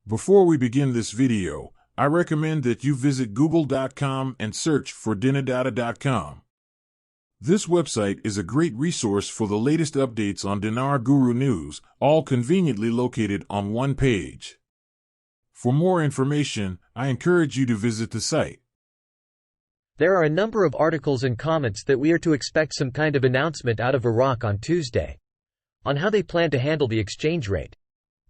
Before we begin this video, I recommend that you visit google.com and search for dinardata.com. This website is a great resource for the latest updates on Dinar Guru news, all conveniently located on one page. For more information, I encourage you to visit the site. There are a number of articles and comments that we are to expect some kind of announcement out of Iraq on Tuesday on how they plan to handle the exchange rate.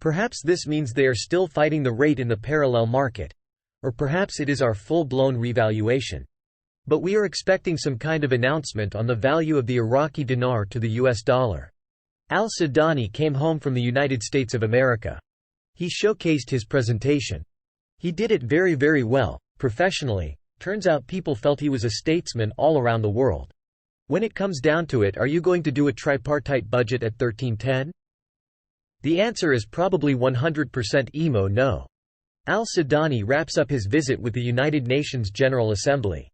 Perhaps this means they are still fighting the rate in the parallel market, or perhaps it is our full-blown revaluation. But we are expecting some kind of announcement on the value of the Iraqi dinar to the US dollar. Al-Sudani came home from the United States of America. He showcased his presentation. He did it very well, professionally. Turns out people felt he was a statesman all around the world. When it comes down to it, are you going to do a tripartite budget at 1310? The answer is probably 100% no. Al-Sudani wraps up his visit with the United Nations General Assembly.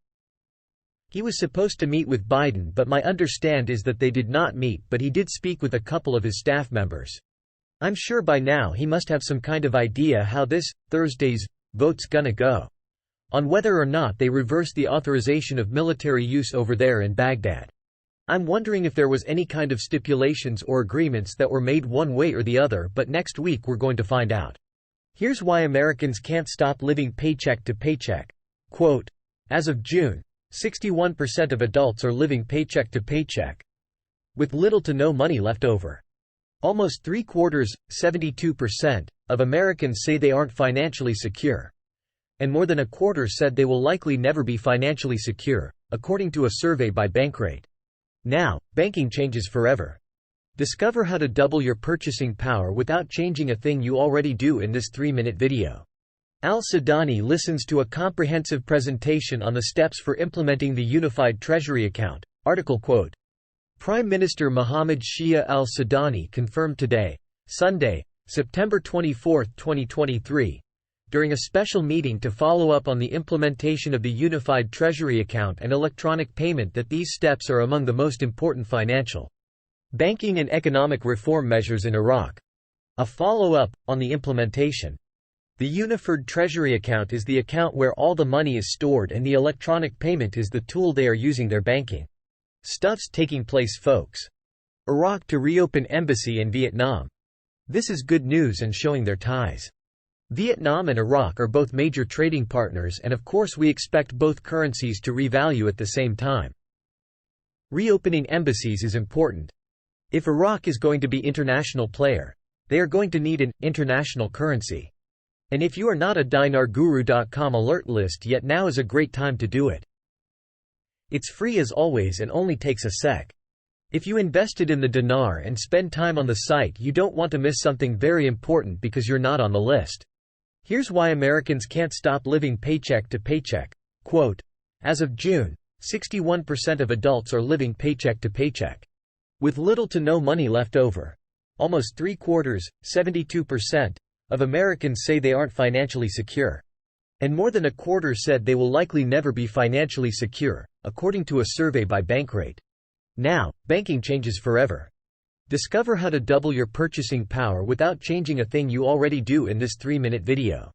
He was supposed to meet with Biden, but my understand is that they did not meet, but he did speak with a couple of his staff members. I'm sure by now he must have some kind of idea how this Thursday's vote's gonna go, on whether or not they reverse the authorization of military use over there in Baghdad. I'm wondering if there was any kind of stipulations or agreements that were made one way or the other, but next week we're going to find out. Here's why Americans can't stop living paycheck to paycheck. Quote, as of June, 61% of adults are living paycheck to paycheck, with little to no money left over. Almost three-quarters, 72%, of Americans say they aren't financially secure. And more than a quarter said they will likely never be financially secure, according to a survey by Bankrate. Now, banking changes forever. Discover how to double your purchasing power without changing a thing you already do in this 3-minute video. Al-Sudani listens to a comprehensive presentation on the steps for implementing the Unified Treasury Account. Article quote. Prime Minister Mohammed Shia al-Sudani confirmed today, Sunday, September 24, 2023, during a special meeting to follow up on the implementation of the Unified Treasury Account and electronic payment that these steps are among the most important financial, banking and economic reform measures in Iraq. A follow-up on the implementation. The Unified Treasury Account is the account where all the money is stored, and the electronic payment is the tool they are using. Their banking stuff's taking place, folks. Iraq to reopen embassy in Vietnam. This is good news and showing their ties. Vietnam and Iraq are both major trading partners, and of course we expect both currencies to revalue at the same time. Reopening embassies is important. If Iraq is going to be international player, they are going to need an international currency. And if you are not a dinarguru.com alert list yet, now is a great time to do it. It's free as always and only takes a sec. If you invested in the dinar and spend time on the site, you don't want to miss something very important because you're not on the list. Here's why Americans can't stop living paycheck to paycheck. Quote, as of June, 61% of adults are living paycheck to paycheck, with little to no money left over. Almost three-quarters, 72%, of Americans say they aren't financially secure. And more than a quarter said they will likely never be financially secure, according to a survey by Bankrate. Now, banking changes forever. Discover how to double your purchasing power without changing a thing you already do in this 3-minute video.